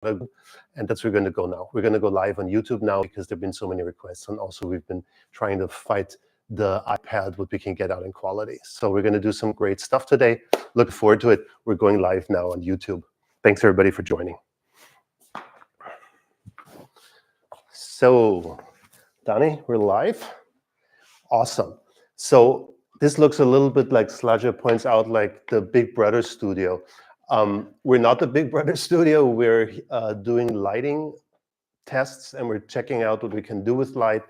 and that's where we're going to go now. We're going to go live on YouTube now because there have been so many requests, and also we've been trying to fight the iPad, what we can get out in quality. So we're going to do some great stuff today. Look forward to it. We're going live now on YouTube. Thanks everybody for joining. So, Danny, we're live. Awesome. So this looks a little bit like Slaja points out, like the Big Brother studio. We're not the Big Brother studio. We're doing lighting tests, and we're checking out what we can do with light.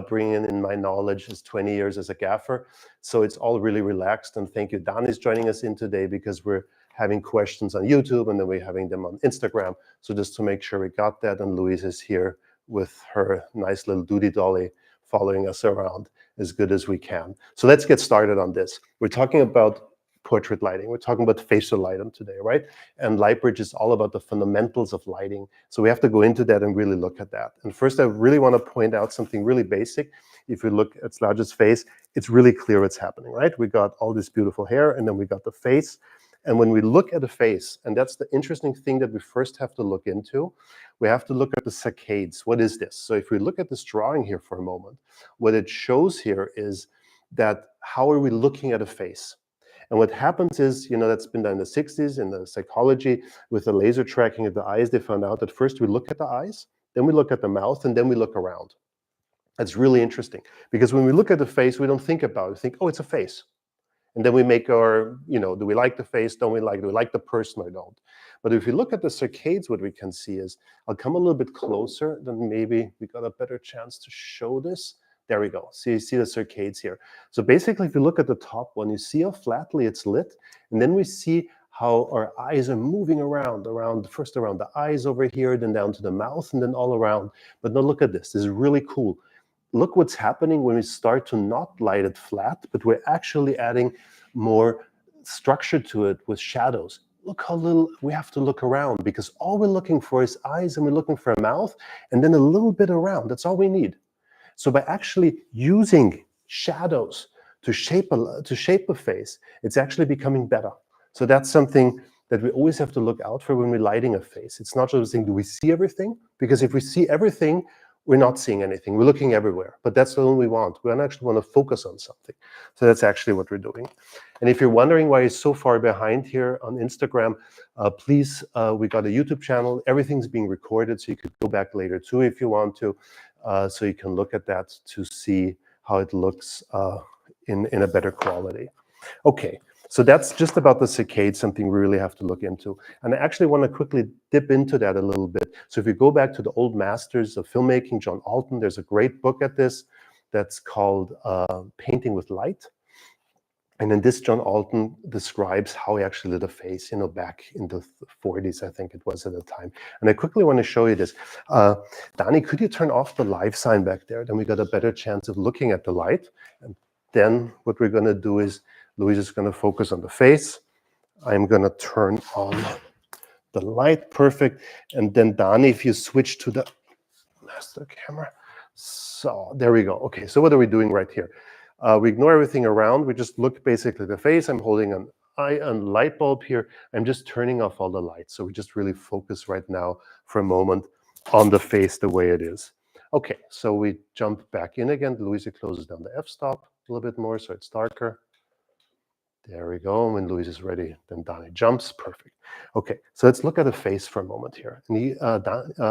Bringing in my knowledge is 20 years as a gaffer. So it's all really relaxed. And thank you, Dan is joining us in today because we're having questions on YouTube and then we're having them on Instagram. So just to make sure we got that, and Louise is here with her nice little duty dolly following us around as good as we can. So let's get started on this. We're talking about portrait lighting. We're talking about facial lighting today, right? And Lightbridge is all about the fundamentals of lighting. So we have to go into that and really look at that. And first, I really want to point out something really basic. If you look at Slaja's face, it's really clear what's happening, right? We got all this beautiful hair, and then we got the face. And when we look at a face, and that's the interesting thing that we first have to look into, we have to look at the saccades. What is this? So if we look at this drawing here for a moment, what it shows here is that how are we looking at a face? And what happens is, you know, that's been done in the 60s in the psychology with the laser tracking of the eyes. They found out that first we look at the eyes, then we look at the mouth, and then we look around. That's really interesting because when we look at the face, we don't think about it. We think, oh, it's a face. And then we make our, you know, do we like the face? Don't we like, do we like the person or don't? But if you look at the saccades, what we can see is, I'll come a little bit closer, then maybe we got a better chance to show this. There we go. So you see the saccades here. So basically, if you look at the top one, you see how flatly it's lit. And then we see how our eyes are moving around, first around the eyes over here, then down to the mouth, and then all around. But now look at this. This is really cool. Look what's happening when we start to not light it flat, but we're actually adding more structure to it with shadows. Look how little we have to look around, because all we're looking for is eyes, and we're looking for a mouth, and then a little bit around. That's all we need. So by actually using shadows to shape a face, it's actually becoming better. So that's something that we always have to look out for when we're lighting a face. It's not just saying, do we see everything? Because if we see everything, we're not seeing anything. We're looking everywhere, but that's the one we want. We don't actually want to focus on something. So that's actually what we're doing. And if you're wondering why it's so far behind here on Instagram, please, we got a YouTube channel. Everything's being recorded, so you could go back later too if you want to. So you can look at that to see how it looks in a better quality. Okay, so that's just about the saccade, something we really have to look into. And I actually want to quickly dip into that a little bit. So if you go back to the old masters of filmmaking, John Alton, there's a great book at this that's called Painting with Light. And in this, John Alton describes how he actually lit a face, you know, back in the 40s, I think it was at the time. And I quickly want to show you this. Danny, could you turn off the live sign back there? Then we got a better chance of looking at the light. And then what we're going to do is, Louise is going to focus on the face. I'm going to turn on the light, perfect. And then Danny, if you switch to the master camera. So there we go. Okay, so what are we doing right here? We ignore everything around. We just look basically at the face. I'm holding an light bulb here. I'm just turning off all the lights. So we just really focus right now for a moment on the face the way it is. Okay, so we jump back in again. Louisa closes down the f-stop a little bit more so it's darker. There we go. When Louise is ready, then Danny jumps. Perfect. Okay, so let's look at the face for a moment here. And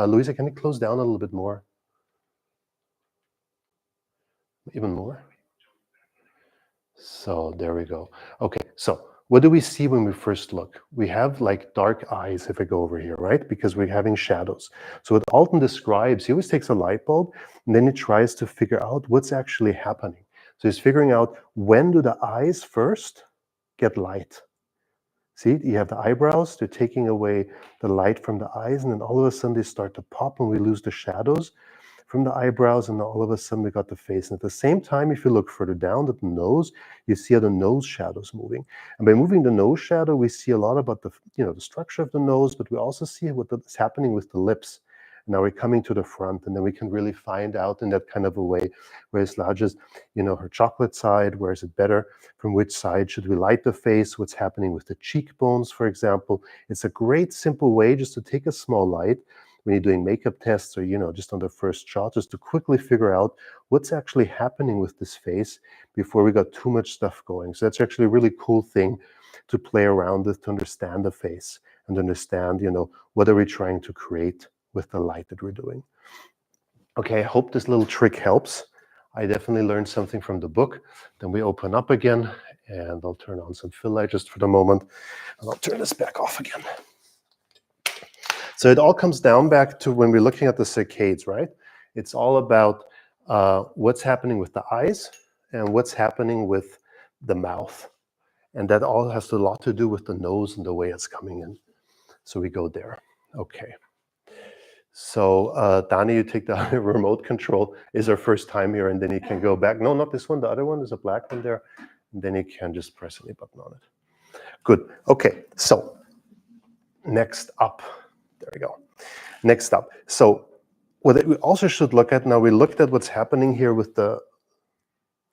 Louisa, can you close down a little bit more? Even more? So there we go. Okay, so what do we see when we first look? We have like dark eyes if I go over here, right? Because we're having shadows. So what Alton describes, he always takes a light bulb and then he tries to figure out what's actually happening. So he's figuring out, when do the eyes first get light? See, you have the eyebrows, they're taking away the light from the eyes, and then all of a sudden they start to pop and we lose the shadows from the eyebrows, and all of a sudden we got the face. And at the same time, if you look further down at the nose, you see how the nose shadows moving. And by moving the nose shadow, we see a lot about the, you know, the structure of the nose, but we also see what's happening with the lips. Now we're coming to the front, and then we can really find out in that kind of a way, where is largest, her chocolate side, where is it better, from which side should we light the face, what's happening with the cheekbones, for example. It's a great simple way just to take a small light when you're doing makeup tests or, just on the first shot, just to quickly figure out what's actually happening with this face before we got too much stuff going. So that's actually a really cool thing to play around with, to understand the face and understand, what are we trying to create with the light that we're doing. Okay, I hope this little trick helps. I definitely learned something from the book. Then we open up again, and I'll turn on some fill light just for the moment, and I'll turn this back off again. So it all comes down back to when we're looking at the saccades, right? It's all about what's happening with the eyes and what's happening with the mouth. And that all has a lot to do with the nose and the way it's coming in. So we go there. Okay. So Dani, you take the remote control. Is our first time here, and then you can go back. No, not this one. The other one, there's a black one there. And then you can just press any button on it. Good. Okay. So next up. There we go. Next up. So what we also should look at now, we looked at what's happening here with the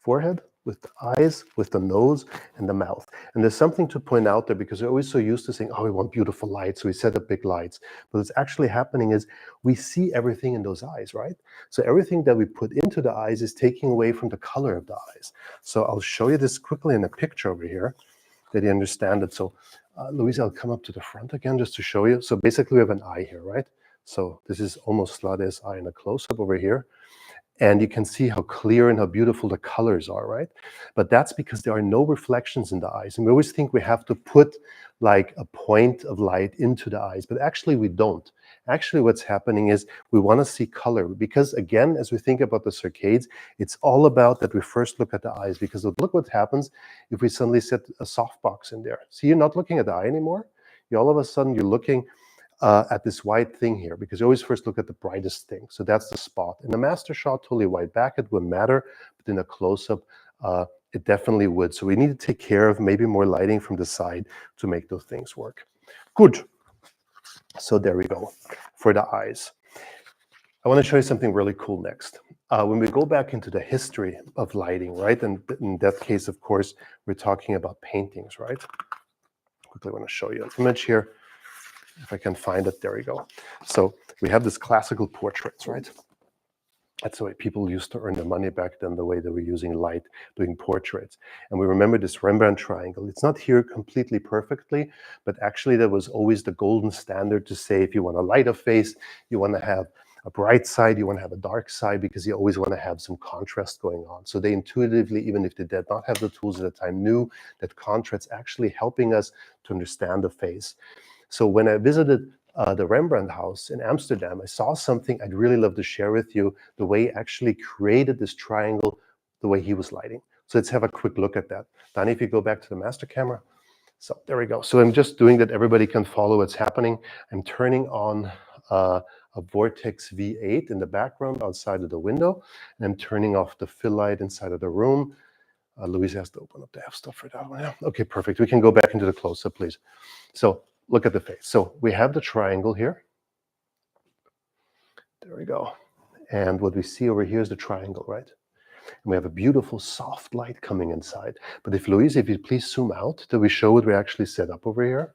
forehead, with the eyes, with the nose, and the mouth. And there's something to point out there, because we're always so used to saying, oh, we want beautiful lights, so we set up big lights. But what's actually happening is we see everything in those eyes, right? So everything that we put into the eyes is taking away from the color of the eyes. So I'll show you this quickly in a picture over here, that you understand it. So Louisa, I'll come up to the front again just to show you. So basically we have an eye here, right? So this is almost Slade's eye in a close-up over here. And you can see how clear and how beautiful the colors are, right? But that's because there are no reflections in the eyes. And we always think we have to put like a point of light into the eyes, but actually we don't. Actually, what's happening is we want to see color, because again, as we think about the saccades, it's all about that we first look at the eyes, because look what happens if we suddenly set a softbox in there. See, you're not looking at the eye anymore. All of a sudden you're looking at this white thing here, because you always first look at the brightest thing. So that's the spot. In the master shot, totally white back, it wouldn't matter, but in a close-up, it definitely would. So we need to take care of maybe more lighting from the side to make those things work. Good. So there we go for the eyes. I want to show you something really cool next. When we go back into the history of lighting, right? And in that case, of course, we're talking about paintings, right? Quickly want to show you an image here. If I can find it, there we go. So we have this classical portraits, right? That's the way people used to earn their money back then, the way they were using light, doing portraits. And we remember this Rembrandt triangle. It's not here completely perfectly, but actually there was always the golden standard to say, if you want to light a face, you want to have a bright side, you want to have a dark side, because you always want to have some contrast going on. So they intuitively, even if they did not have the tools at the time, knew that contrast actually helping us to understand the face. So when I visited the Rembrandt house in Amsterdam, I saw something I'd really love to share with you, the way he actually created this triangle, the way he was lighting. So let's have a quick look at that. Dani, if you go back to the master camera. So there we go. So I'm just doing that, everybody can follow what's happening. I'm turning on a Vortex V8 in the background outside of the window, and I'm turning off the fill light inside of the room. Louise has to open up the F stuff for that one. Yeah. Okay, perfect. We can go back into the close-up, please. So look at the face. So we have the triangle here. There we go. And what we see over here is the triangle, right? And we have a beautiful soft light coming inside. But if Louise, if you please zoom out, do we show what we actually set up over here?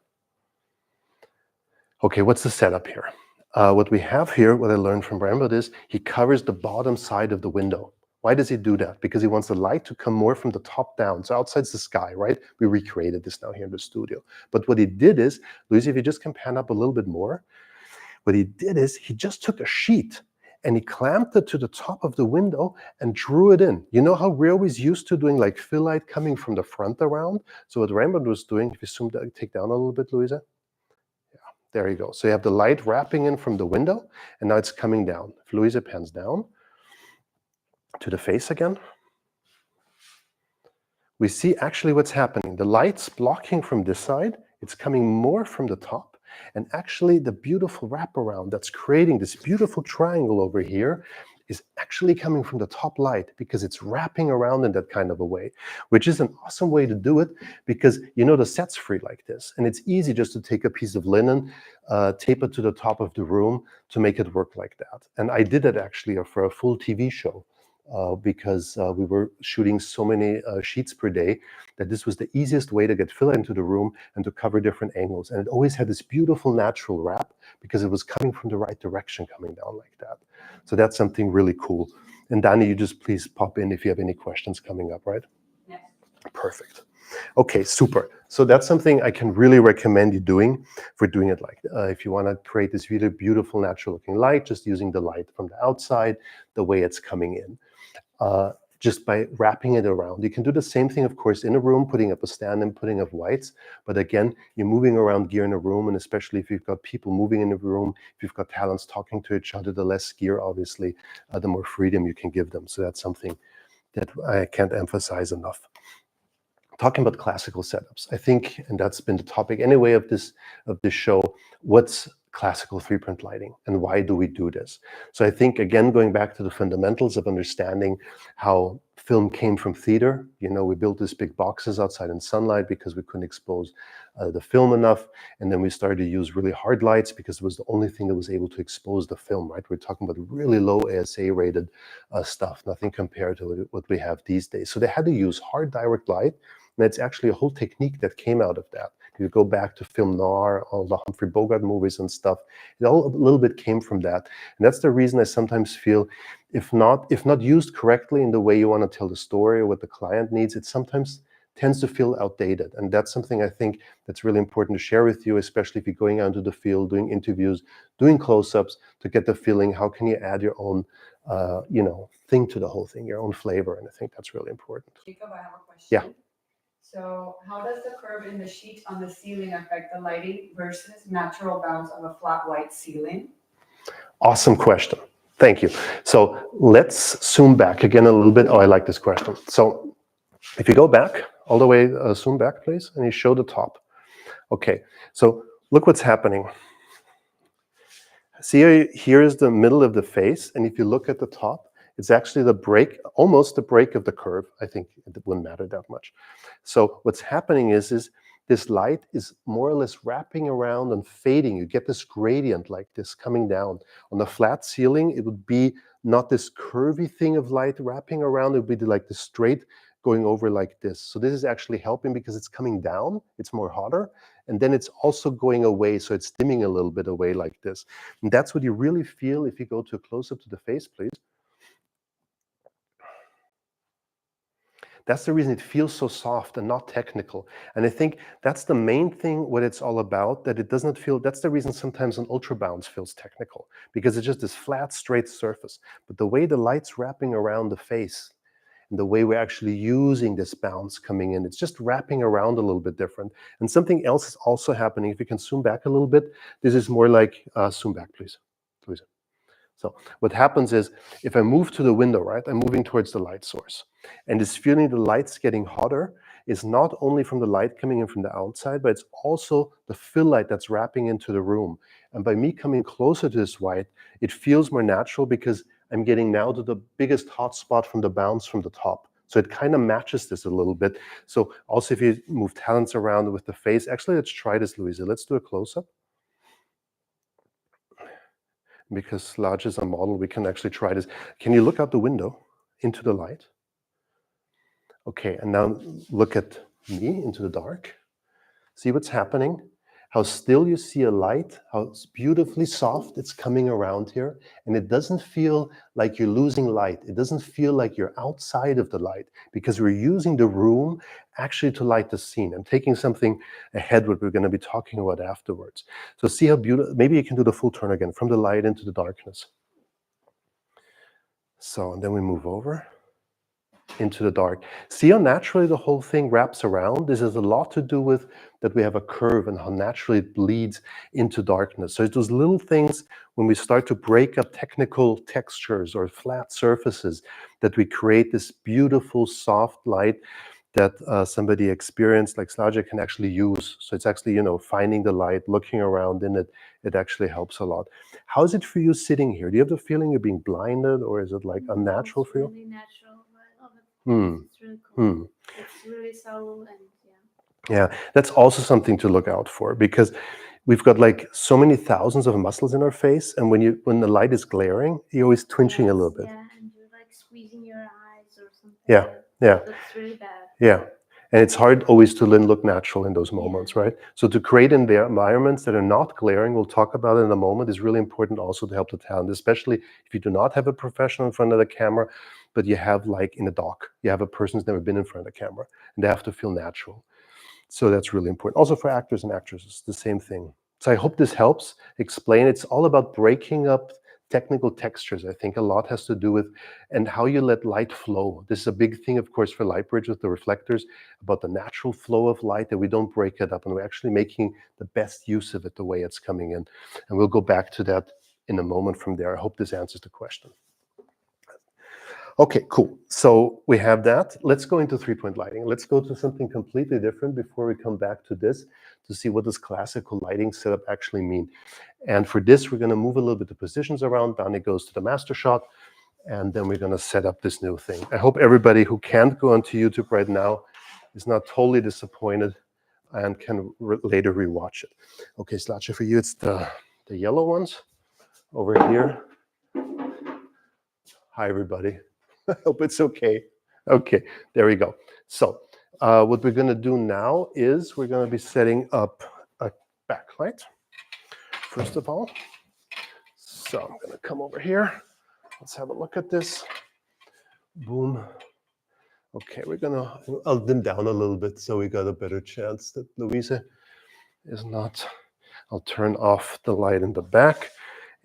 Okay, what's the setup here? What we have here, what I learned from Rembrandt, is he covers the bottom side of the window. Why does he do that? Because he wants the light to come more from the top down. So outside's the sky, right? We recreated this now here in the studio. But what he did is, Louise, if you just can pan up a little bit more, what he did is he just took a sheet and he clamped it to the top of the window and drew it in. You know how we're always used to doing like fill light coming from the front around? So what Rembrandt was doing, if you zoom down, take down a little bit, Louisa. Yeah, there you go. So you have the light wrapping in from the window, and now it's coming down. If Louisa pans down to the face again, we see actually what's happening. The light's blocking from this side, it's coming more from the top, and actually the beautiful wraparound that's creating this beautiful triangle over here is actually coming from the top light because it's wrapping around in that kind of a way, which is an awesome way to do it because the set's free like this. And it's easy just to take a piece of linen, tape it to the top of the room to make it work like that. And I did it actually for a full TV show. Because we were shooting so many sheets per day that this was the easiest way to get fill into the room and to cover different angles. And it always had this beautiful natural wrap because it was coming from the right direction, coming down like that. So that's something really cool. And Dani, you just please pop in if you have any questions coming up, right? Yeah. Perfect. Okay, super. So that's something I can really recommend you doing for doing it like if you want to create this really beautiful natural looking light, just using the light from the outside, the way it's coming in. Just by wrapping it around. You can do the same thing, of course, in a room, putting up a stand and putting up whites. But again, you're moving around gear in a room, and especially if you've got people moving in a room, if you've got talents talking to each other, the less gear, obviously, the more freedom you can give them. So that's something that I can't emphasize enough. Talking about classical setups, I think, and that's been the topic anyway of this show, what's classical 3-print lighting and why do we do this? So I think, again, going back to the fundamentals of understanding how film came from theater, we built these big boxes outside in sunlight because we couldn't expose the film enough. And then we started to use really hard lights because it was the only thing that was able to expose the film, right? We're talking about really low ASA rated stuff, nothing compared to what we have these days. So they had to use hard direct light. And it's actually a whole technique that came out of that. If you go back to film noir, all the Humphrey Bogart movies and stuff, it all a little bit came from that. And that's the reason I sometimes feel, if not used correctly in the way you want to tell the story or what the client needs, it sometimes tends to feel outdated. And that's something I think that's really important to share with you, especially if you're going out into the field, doing interviews, doing close-ups, to get the feeling, how can you add your own thing to the whole thing, your own flavor. And I think that's really important. Jacob, I have a question. Yeah. So how does the curve in the sheet on the ceiling affect the lighting versus natural bounce of a flat white ceiling? Awesome question. Thank you. So let's zoom back again a little bit. Oh, I like this question. So if you go back, all the way, zoom back, please, and you show the top. Okay, so look what's happening. See, here is the middle of the face, and if you look at the top, it's actually the break, almost the break of the curve. I think it wouldn't matter that much. So what's happening is this light is more or less wrapping around and fading. You get this gradient like this coming down. On the flat ceiling, it would be not this curvy thing of light wrapping around. It would be like the straight going over like this. So this is actually helping because it's coming down. It's more hotter. And then it's also going away. So it's dimming a little bit away like this. And that's what you really feel if you go to a close-up to the face, please. That's the reason it feels so soft and not technical. And I think that's the main thing, what it's all about, that it doesn't feel, that's the reason sometimes an ultra bounce feels technical, because it's just this flat, straight surface. But the way the light's wrapping around the face and the way we're actually using this bounce coming in, it's just wrapping around a little bit different. And something else is also happening. If you can zoom back a little bit, this is more like, zoom back, please. Louisa. So what happens is, if I move to the window, right, I'm moving towards the light source. And this feeling the light's getting hotter is not only from the light coming in from the outside, but it's also the fill light that's wrapping into the room. And by me coming closer to this white, it feels more natural because I'm getting now to the biggest hot spot from the bounce from the top. So it kind of matches this a little bit. So also if you move talents around with the face, actually, let's try this, Louisa. Let's do a close-up. Because large is a model, we can actually try this. Can you look out the window into the light? Okay, and now look at me into the dark. See what's happening? How still you see a light, how beautifully soft it's coming around here. And it doesn't feel like you're losing light. It doesn't feel like you're outside of the light, because we're using the room actually to light the scene. I'm taking something ahead what we're going to be talking about afterwards. So see how beautiful, maybe you can do the full turn again, from the light into the darkness. So, and then we move over into the dark. See how naturally the whole thing wraps around? This has a lot to do with that we have a curve and how naturally it bleeds into darkness. So it's those little things when we start to break up technical textures or flat surfaces that we create this beautiful soft light that somebody experienced like Slaja can actually use. So it's actually, finding the light, looking around in it, it actually helps a lot. How is it for you sitting here? Do you have the feeling you're being blinded, or is it like unnatural for you? It's really natural. I love it. It's really cool. It's really subtle and Yeah, that's also something to look out for, because we've got like so many thousands of muscles in our face, and when the light is glaring, you're always twitching a little bit. Yeah, and you're like squeezing your eyes or something. Yeah. That's really bad. Yeah. And it's hard always to look natural in those moments, right? So to create environments that are not glaring, we'll talk about it in a moment, is really important also to help the talent, especially if you do not have a professional in front of the camera, but you have like in a doc, you have a person who's never been in front of the camera, and they have to feel natural. So that's really important. Also for actors and actresses, the same thing. So I hope this helps explain. It's all about breaking up technical textures. I think a lot has to do with and how you let light flow. This is a big thing, of course, for Lightbridge with the reflectors, about the natural flow of light, that we don't break it up, and we're actually making the best use of it the way it's coming in. And we'll go back to that in a moment from there. I hope this answers the question. Okay, cool. So we have that. Let's go into three-point lighting. Let's go to something completely different before we come back to this, to see what does classical lighting setup actually mean. And for this, we're going to move a little bit the positions around. Danny goes to the master shot, and then we're going to set up this new thing. I hope everybody who can't go onto YouTube right now is not totally disappointed and can later rewatch it. Okay, Slacha, for you, it's the yellow ones over here. Hi, everybody. I hope it's okay. Okay, there we go. So what we're going to do now is we're going to be setting up a backlight, first of all. So I'm going to come over here. Let's have a look at this. Boom. Okay, I'll dim down a little bit so we got a better chance that Louisa is not. I'll turn off the light in the back,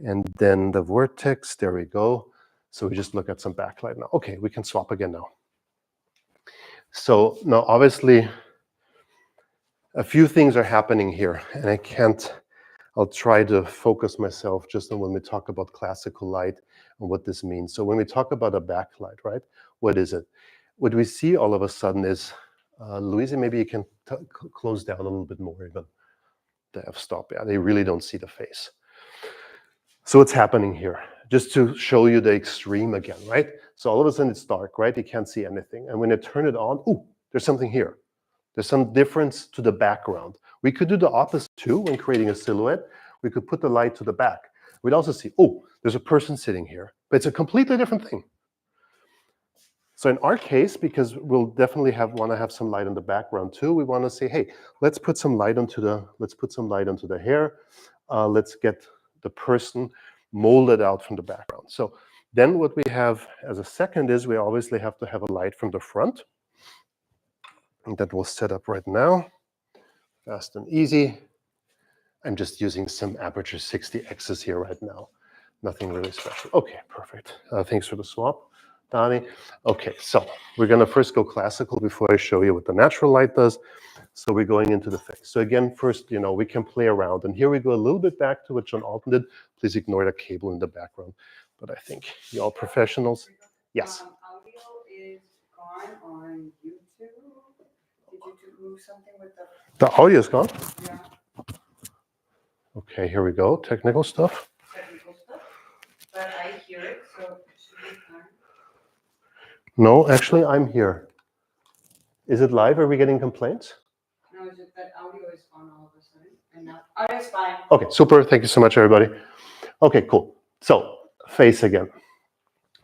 and then the vortex, there we go. So we just look at some backlight now. Okay, we can swap again now. So now obviously a few things are happening here, and I'll try to focus myself just on when we talk about classical light and what this means. So when we talk about a backlight, right, what is it? What we see all of a sudden is, Louisa, maybe you can close down a little bit more even the f-stop. Yeah, they really don't see the face. So what's happening here? Just to show you the extreme again, right? So all of a sudden it's dark, right? You can't see anything. And when you turn it on, ooh, there's something here. There's some difference to the background. We could do the opposite too when creating a silhouette. We could put the light to the back. We'd also see, oh, there's a person sitting here, but it's a completely different thing. So in our case, because we'll definitely want to have some light in the background too, we want to say, hey, let's put some light onto the hair. Let's get the person molded out from the background. So then what we have as a second is we obviously have to have a light from the front. And that will set up right now. Fast and easy. I'm just using some aperture 60Xs here right now. Nothing really special. Okay, perfect. Thanks for the swap, Donnie. Okay, so we're going to first go classical before I show you what the natural light does. So we're going into the face. So again, first, we can play around. And here we go a little bit back to what John Alton did. Please ignore the cable in the background. But I think you all professionals. Yes. Audio is gone on YouTube. Did you move something with the audio is gone? Yeah. Okay, here we go. Technical stuff. But I hear it, so it should be fine. No, actually, I'm here. Is it live? Are we getting complaints? No, it's just that audio is on all of a sudden. And now, audio is fine. Okay, super. Thank you so much, everybody. Okay, cool. So, face again.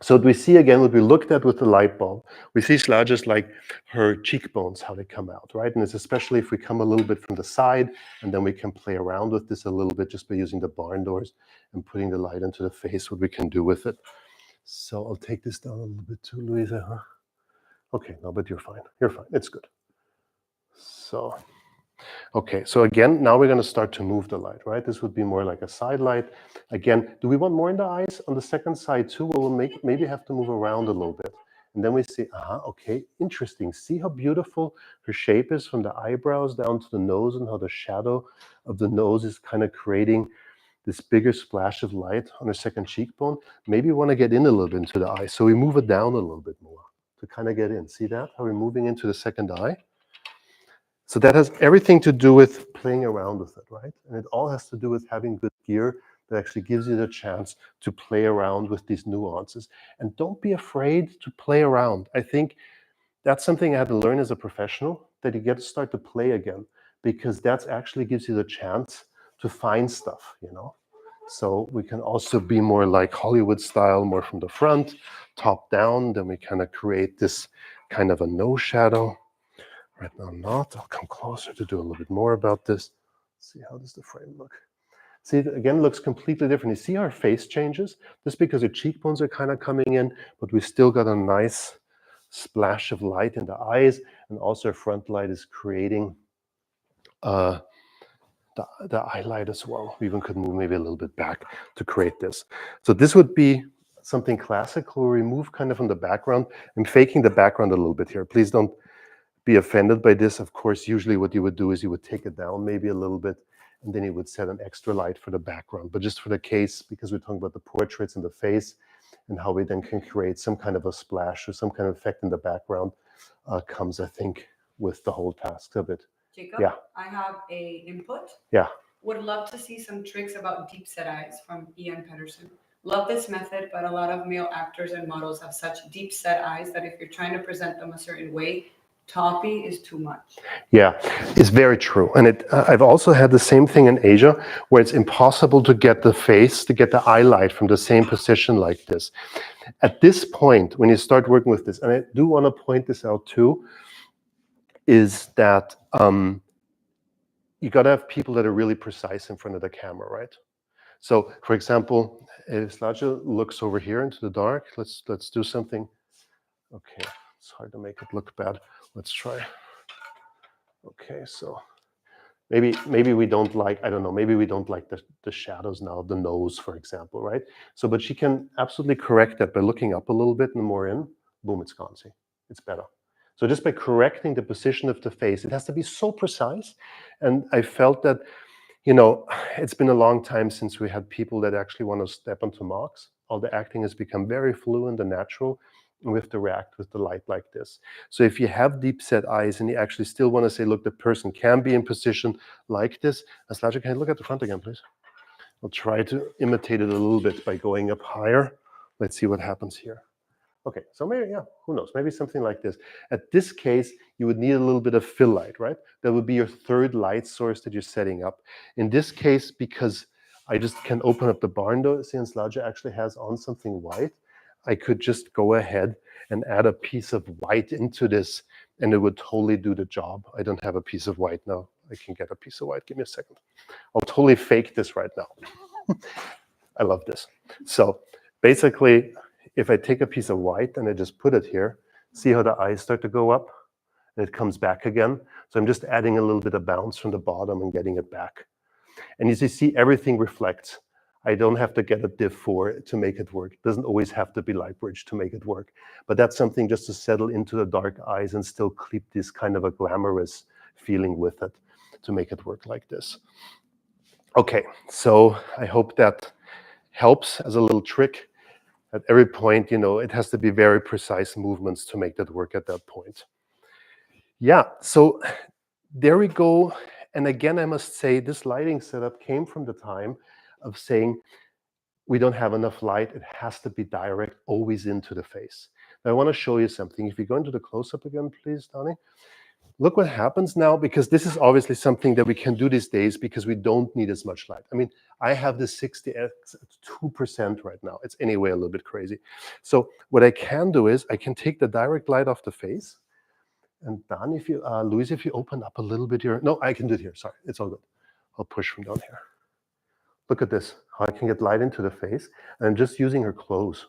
So what we see again, what we looked at with the light bulb, we see just like her cheekbones, how they come out, right? And it's especially if we come a little bit from the side, and then we can play around with this a little bit just by using the barn doors and putting the light into the face, what we can do with it. So I'll take this down a little bit too, Louisa, huh? Okay, no, but you're fine. You're fine. It's good. So, okay, so again, now we're going to start to move the light, right? This would be more like a side light. Again, do we want more in the eyes? On the second side too, we'll maybe have to move around a little bit. And then we see, okay, interesting. See how beautiful her shape is from the eyebrows down to the nose, and how the shadow of the nose is kind of creating this bigger splash of light on her second cheekbone. Maybe we want to get in a little bit into the eye. So we move it down a little bit more to kind of get in. See that? How we're moving into the second eye? So that has everything to do with playing around with it, right? And it all has to do with having good gear that actually gives you the chance to play around with these nuances. And don't be afraid to play around. I think that's something I had to learn as a professional, that you get to start to play again, because that actually gives you the chance to find stuff, you know? So we can also be more like Hollywood style, more from the front, top down. Then we kind of create this kind of a no shadow. Right now not. I'll come closer to do a little bit more about this. See, how does the frame look? See, it again looks completely different. You see our face changes? Just because the cheekbones are kind of coming in, but we still got a nice splash of light in the eyes, and also our front light is creating the eye light as well. We even could move maybe a little bit back to create this. So this would be something classic. We'll remove kind of from the background. I'm faking the background a little bit here. Please don't be offended by this. Of course, usually what you would do is you would take it down maybe a little bit, and then you would set an extra light for the background. But just for the case, because we're talking about the portraits and the face, and how we then can create some kind of a splash or some kind of effect in the background, comes, I think, with the whole task a bit. Jacob, Yeah. I have a input. Yeah. Would love to see some tricks about deep set eyes from Ian Pedersen. Love this method, but a lot of male actors and models have such deep set eyes that if you're trying to present them a certain way, toppy is too much. Yeah, it's very true. And I've also had the same thing in Asia, where it's impossible to get the face, to get the eye light from the same position like this. At this point, when you start working with this, and I do want to point this out too, is that you got to have people that are really precise in front of the camera, right? So, for example, if Slaja looks over here into the dark, let's do something. Okay, it's hard to make it look bad. Let's try. Okay, so maybe we don't like, I don't know, maybe we don't like the shadows now, the nose, for example, right? So, but she can absolutely correct that by looking up a little bit and more in, boom, it's gone, see? It's better. So just by correcting the position of the face, it has to be so precise. And I felt that, you know, it's been a long time since we had people that actually want to step onto marks. All the acting has become very fluent and natural, and we have to react with the light like this. So if you have deep set eyes and you actually still want to say, look, the person can be in position like this. Aslaja, can you look at the front again, please? I'll try to imitate it a little bit by going up higher. Let's see what happens here. Okay, so maybe, yeah, who knows, maybe something like this. At this case, you would need a little bit of fill light, right? That would be your third light source that you're setting up. In this case, because I just can open up the barn door, since Slaja actually has on something white, I could just go ahead and add a piece of white into this, and it would totally do the job. I don't have a piece of white now. I can get a piece of white. Give me a second. I'll totally fake this right now. I love this. So basically, if I take a piece of white and I just put it here, see how the eyes start to go up and it comes back again. So I'm just adding a little bit of bounce from the bottom and getting it back. And as you see, everything reflects. I don't have to get a diff 4 to make it work. It doesn't always have to be Lightbridge to make it work. But that's something just to settle into the dark eyes and still keep this kind of a glamorous feeling with it to make it work like this. Okay, so I hope that helps as a little trick. At every point, you know, it has to be very precise movements to make that work at that point. Yeah, so there we go. And again, I must say this lighting setup came from the time of saying we don't have enough light. It has to be direct, always into the face. Now I want to show you something. If you go into the close-up again, please, Donnie. Look what happens now, because this is obviously something that we can do these days because we don't need as much light. I mean, I have the 60x at 2% right now. It's anyway a little bit crazy. So what I can do is I can take the direct light off the face. And Dan, if you, Luis, if you open up a little bit here. No, I can do it here. Sorry, it's all good. I'll push from down here. Look at this, how I can get light into the face. And I'm just using her clothes.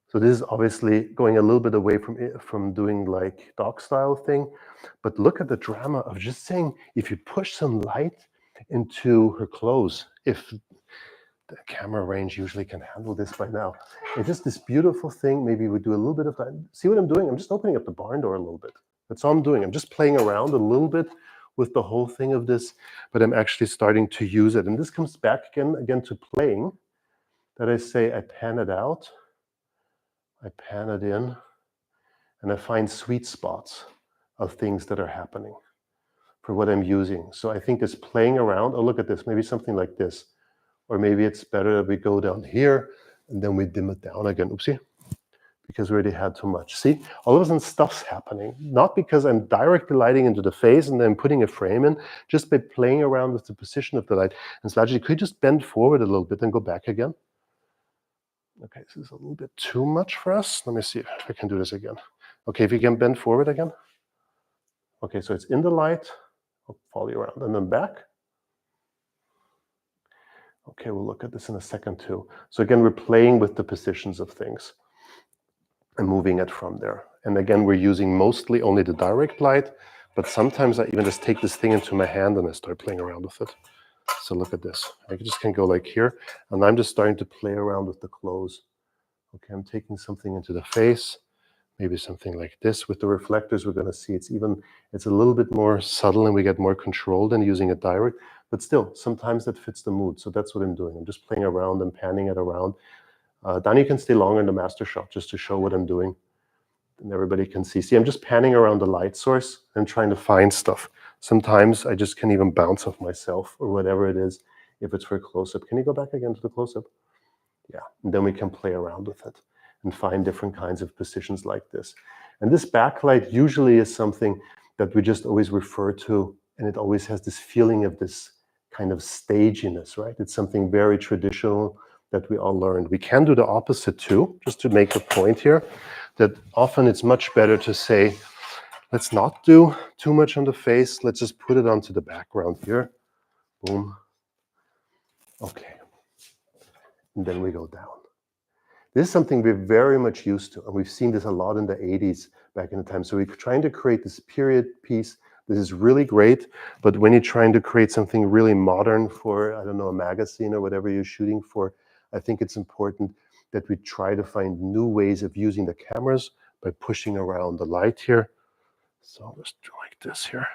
So this is obviously going a little bit away from doing like doc style thing, but look at the drama of just saying, if you push some light into her clothes, if the camera range usually can handle this by now, it's just this beautiful thing. Maybe we do a little bit of that. See what I'm doing? I'm just opening up the barn door a little bit. That's all I'm doing. I'm just playing around a little bit with the whole thing of this, but I'm actually starting to use it. And this comes back again to playing, that I say I pan it out. I pan it in, and I find sweet spots of things that are happening. for what I'm using. So I think this playing around, oh, look at this, maybe something like this. Or maybe it's better that we go down here and then we dim it down again. Oopsie. Because we already had too much. See, all of a sudden stuff's happening. Not because I'm directly lighting into the face and then putting a frame in, just by playing around with the position of the light. And Slajji, could you just bend forward a little bit and go back again? Okay, this is a little bit too much for us. Let me see if I can do this again. Okay, if you can bend forward again. Okay, so it's in the light. I'll follow you around and then back. Okay, we'll look at this in a second too. So again, we're playing with the positions of things and moving it from there. And again, we're using mostly only the direct light, but sometimes I even just take this thing into my hand and I start playing around with it. So look at this. I just can go like here, and I'm just starting to play around with the close. Okay, I'm taking something into the face, maybe something like this. With the reflectors, we're going to see it's a little bit more subtle and we get more control than using it direct, but still, sometimes that fits the mood. So that's what I'm doing. I'm just playing around and panning it around. Danny can stay longer in the master shot just to show what I'm doing. And everybody can see. See, I'm just panning around the light source and trying to find stuff. Sometimes I just can even bounce off myself or whatever it is if it's for a close-up. Can you go back again to the close-up? Yeah, and then we can play around with it and find different kinds of positions like this. And this backlight usually is something that we just always refer to, and it always has this feeling of this kind of staginess, right? It's something very traditional that we all learned. We can do the opposite too, just to make a point here, that often it's much better to say, let's not do too much on the face, let's just put it onto the background here. Boom. Okay. And then we go down. This is something we're very much used to, and we've seen this a lot in the 80s back in the time. So we're trying to create this period piece. This is really great, but when you're trying to create something really modern for, I don't know, a magazine or whatever you're shooting for, I think it's important that we try to find new ways of using the cameras by pushing around the light here. So I'll just do like this here.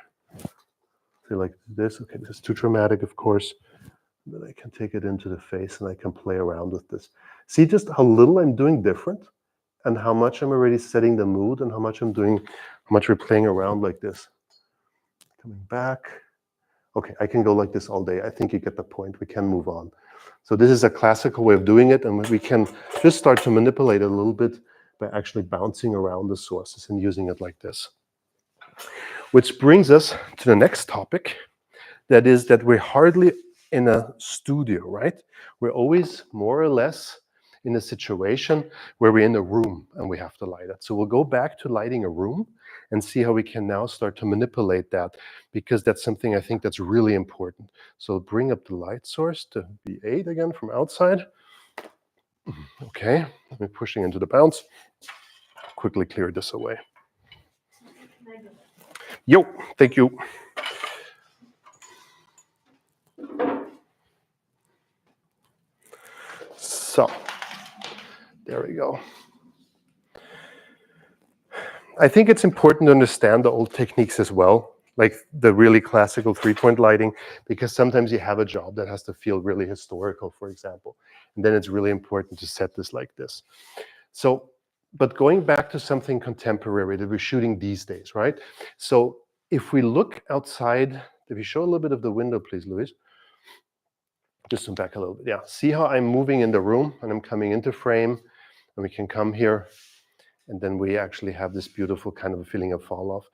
Feel like this. Okay, this is too dramatic, of course. Then I can take it into the face and I can play around with this. See just how little I'm doing different and how much I'm already setting the mood and how much we're playing around like this. Coming back. Okay, I can go like this all day. I think you get the point. We can move on. So this is a classical way of doing it, and we can just start to manipulate it a little bit by actually bouncing around the sources and using it like this. Which brings us to the next topic. That is that we're hardly in a studio, right? We're always more or less in a situation where we're in a room and we have to light it. So we'll go back to lighting a room and see how we can now start to manipulate that, because that's something I think that's really important. So bring up the light source to B8 again from outside. Okay, we're pushing into the bounce. Quickly clear this away. Yo, thank you. So, there we go. I think it's important to understand the old techniques as well, like the really classical three-point lighting, because sometimes you have a job that has to feel really historical, for example, and then it's really important to set this like this. So, but going back to something contemporary that we're shooting these days, right? So if we look outside, if you show a little bit of the window, please, Luis. Just zoom back a little bit. Yeah, see how I'm moving in the room and I'm coming into frame, and we can come here, and then we actually have this beautiful kind of a feeling of fall off.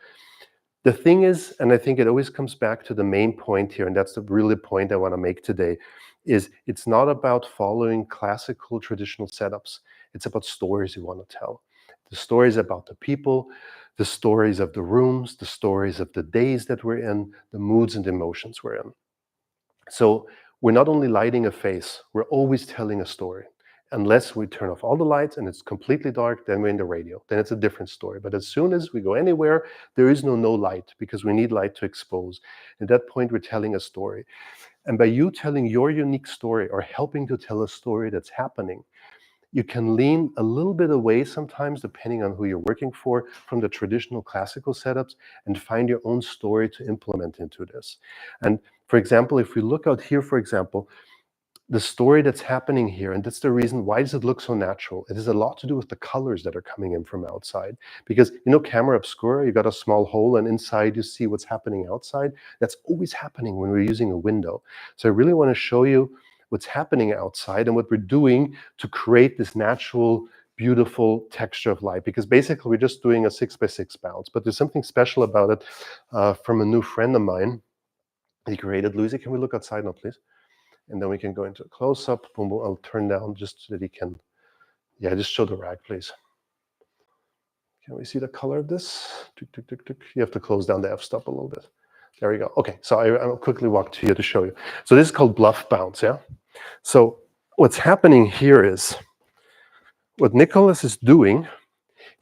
The thing is, and I think it always comes back to the main point here, and that's the really point I want to make today, is it's not about following classical traditional setups. It's about stories you want to tell. The stories about the people, the stories of the rooms, the stories of the days that we're in, the moods and emotions we're in. So we're not only lighting a face, we're always telling a story. Unless we turn off all the lights and it's completely dark, then we're in the radio. Then it's a different story. But as soon as we go anywhere, there is no light, because we need light to expose. At that point, we're telling a story. And by you telling your unique story or helping to tell a story that's happening, you can lean a little bit away sometimes, depending on who you're working for, from the traditional classical setups and find your own story to implement into this. And for example, if we look out here, for example, the story that's happening here, and that's the reason why does it look so natural. It has a lot to do with the colors that are coming in from outside, because camera obscura, you got a small hole and inside you see what's happening outside. That's always happening when we're using a window. So I really want to show you what's happening outside and what we're doing to create this natural, beautiful texture of light, because basically we're just doing a 6x6 bounce, but there's something special about it from a new friend of mine. He created. Lucy, can we look outside now, please? And then we can go into a close-up. Boom, boom. I'll turn down just so that he can, yeah, just show the rag, please. Can we see the color of this? You have to close down the f-stop a little bit. There we go. Okay, so I'll quickly walk to you to show you. So this is called bluff bounce, yeah? So what's happening here is, what Nicholas is doing,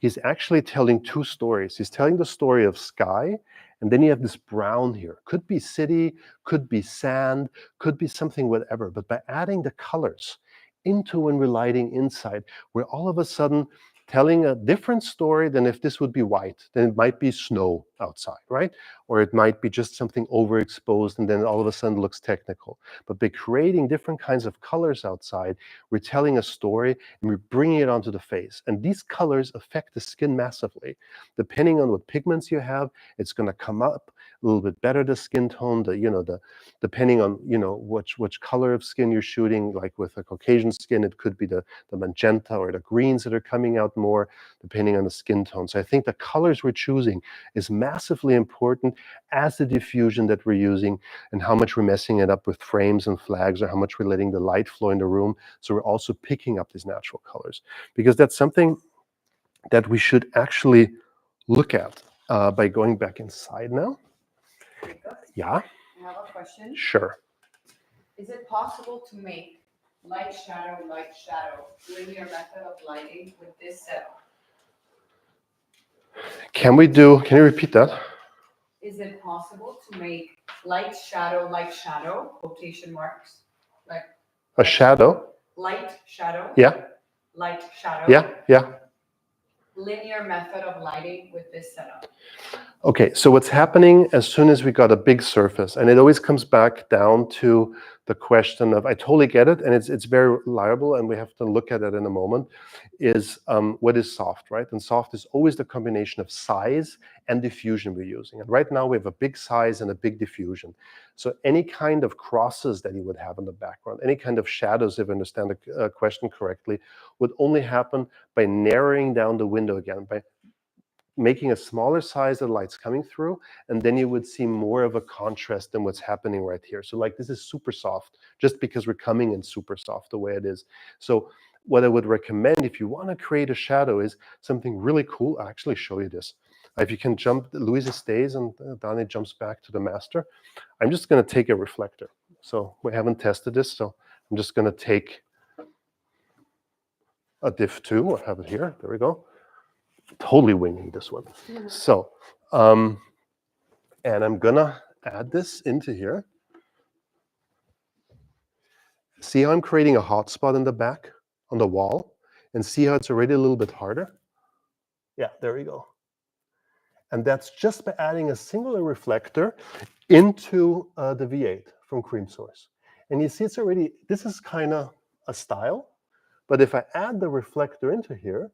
he's actually telling two stories. He's telling the story of sky, and then you have this brown here. Could be city, could be sand, could be something, whatever. But by adding the colors into when we're lighting inside, we're all of a sudden telling a different story than if this would be white. Then it might be snow outside, right? Or it might be just something overexposed and then all of a sudden looks technical. But by creating different kinds of colors outside, we're telling a story and we're bringing it onto the face. And these colors affect the skin massively. Depending on what pigments you have, it's going to come up a little bit better, the skin tone, depending on which color of skin you're shooting. Like with a Caucasian skin, it could be the magenta or the greens that are coming out more, depending on the skin tone. So I think the colors we're choosing is massively important, as the diffusion that we're using and how much we're messing it up with frames and flags, or how much we're letting the light flow in the room. So we're also picking up these natural colors, because that's something that we should actually look at by going back inside now. Yeah, I have a question. sure. Is it possible to make light, shadow, linear method of lighting with this setup? Can you repeat that? Is it possible to make light, shadow, quotation marks? Like A shadow? light, shadow? Yeah, Light, shadow? yeah. Linear method of lighting with this setup. Okay, so what's happening as soon as we got a big surface, and it always comes back down to the question of, I totally get it, and it's very liable, and we have to look at it in a moment, is what is soft, right? And soft is always the combination of size and diffusion we're using. And right now we have a big size and a big diffusion. So any kind of crosses that you would have in the background, any kind of shadows, if I understand the question correctly, would only happen by narrowing down the window again, by making a smaller size of lights coming through, and then you would see more of a contrast than what's happening right here. So like this is super soft, just because we're coming in super soft the way it is. So what I would recommend if you want to create a shadow is something really cool. I'll actually show you this. If you can jump, Louisa stays and Dani jumps back to the master. I'm just going to take a reflector. So we haven't tested this, so I'm just going to take a diff 2. I have it here. There we go. Totally winging this one. So, and I'm gonna add this into here. See how I'm creating a hotspot in the back on the wall, and see how it's already a little bit harder? Yeah, there we go. And that's just by adding a singular reflector into the V8 from Cream Source. And you see it's already, this is kind of a style, but if I add the reflector into here,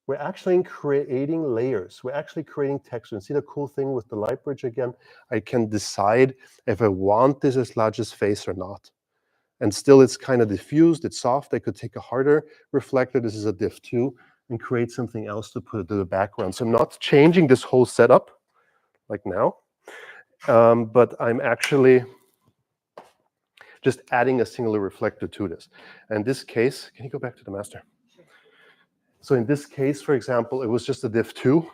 we're actually creating layers. We're actually creating texture. And see the cool thing with the Lightbridge again? I can decide if I want this as large as face or not. And still it's kind of diffused, it's soft. I could take a harder reflector, this is a diff 2, and create something else to put into the background. So I'm not changing this whole setup like now, but I'm actually just adding a singular reflector to this. And in this case, can you go back to the master? So in this case, for example, it was just a diff 2,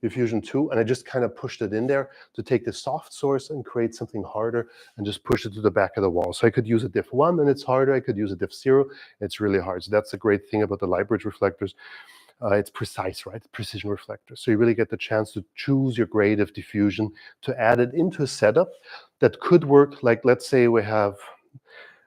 diffusion 2, and I just kind of pushed it in there to take the soft source and create something harder and just push it to the back of the wall. So I could use a diff 1 and it's harder. I could use a diff 0. It's really hard. So that's a great thing about the Lightbridge reflectors. It's precise, right? Precision reflectors. So you really get the chance to choose your grade of diffusion to add it into a setup that could work. Like, let's say we have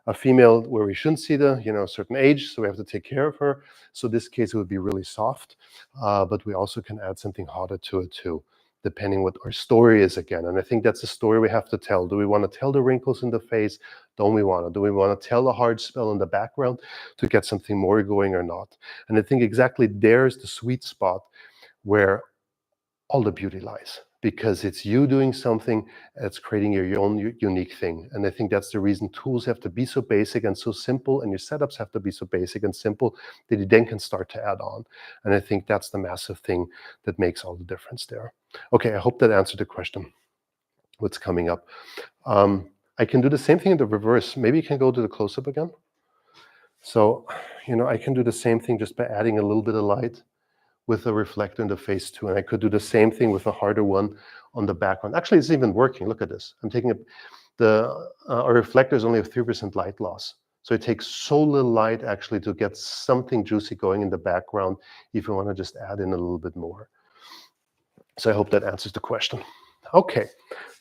a female where we shouldn't see the, a certain age, so we have to take care of her. So this case, it would be really soft, but we also can add something hotter to it too. depending what our story is again. And I think that's the story we have to tell. Do we want to tell the wrinkles in the face? Don't we want to? Do we want to tell the hard spell in the background to get something more going or not? And I think exactly there's the sweet spot where all the beauty lies, because it's you doing something that's creating your own unique thing. And I think that's the reason tools have to be so basic and so simple, and your setups have to be so basic and simple that you then can start to add on. And I think that's the massive thing that makes all the difference there. Okay, I hope that answered the question. What's coming up? I can do the same thing in the reverse. Maybe you can go to the close-up again. So, I can do the same thing just by adding a little bit of light with a reflector in the face too. And I could do the same thing with a harder one on the background. Actually, it's even working. Look at this. I'm taking our reflectors only have 3% light loss. So it takes so little light actually to get something juicy going in the background if you want to just add in a little bit more. So I hope that answers the question. Okay,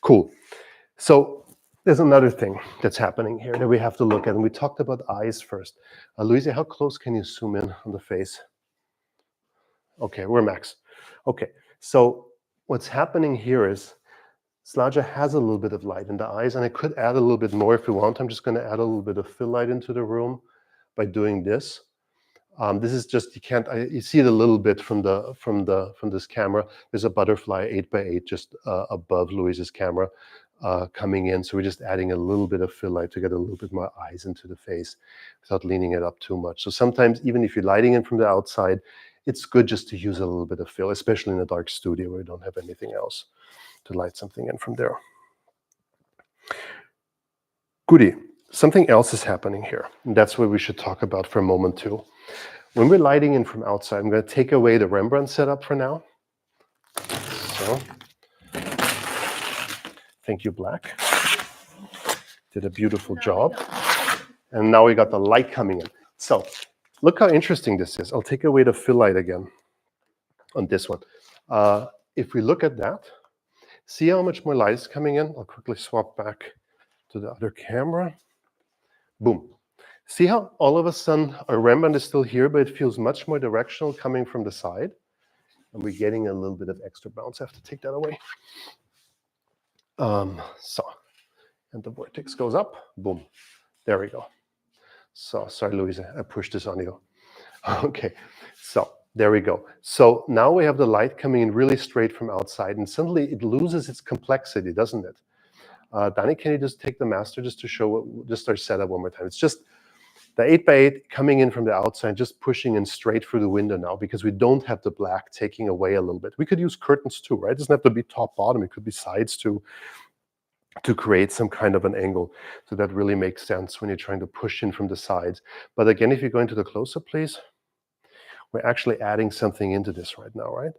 cool. So there's another thing that's happening here that we have to look at. And we talked about eyes first. Louisa, how close can you zoom in on the face? Okay, we're max. Okay, so what's happening here is Slaja has a little bit of light in the eyes, and I could add a little bit more if we want. I'm just going to add a little bit of fill light into the room by doing this. This is just, you see it a little bit from this camera. There's a butterfly 8x8 just above Louise's camera coming in. So we're just adding a little bit of fill light to get a little bit more eyes into the face without leaning it up too much. So sometimes even if you're lighting in from the outside, it's good just to use a little bit of fill, especially in a dark studio where you don't have anything else to light something in from there. Goody. Something else is happening here, and that's what we should talk about for a moment too. When we're lighting in from outside, I'm going to take away the Rembrandt setup for now. So, thank you, Black. Did a beautiful job. And now we got the light coming in. So, look how interesting this is. I'll take away the fill light again on this one. If we look at that, see how much more light is coming in? I'll quickly swap back to the other camera. Boom. See how all of a sudden our Rembrandt is still here, but it feels much more directional coming from the side. And we're getting a little bit of extra bounce. I have to take that away. And the vortex goes up. Boom. There we go. So, sorry, Louisa, I pushed this on you. Okay, so there we go. So now we have the light coming in really straight from outside, and suddenly it loses its complexity, doesn't it? Danny, can you just take the master just to show just our setup one more time? It's just the 8x8 coming in from the outside, just pushing in straight through the window now, because we don't have the black taking away a little bit. We could use curtains too, right? It doesn't have to be top bottom. It could be sides too, to create some kind of an angle. So that really makes sense when you're trying to push in from the sides. But again, if you go into the close-up, please, we're actually adding something into this right now, right?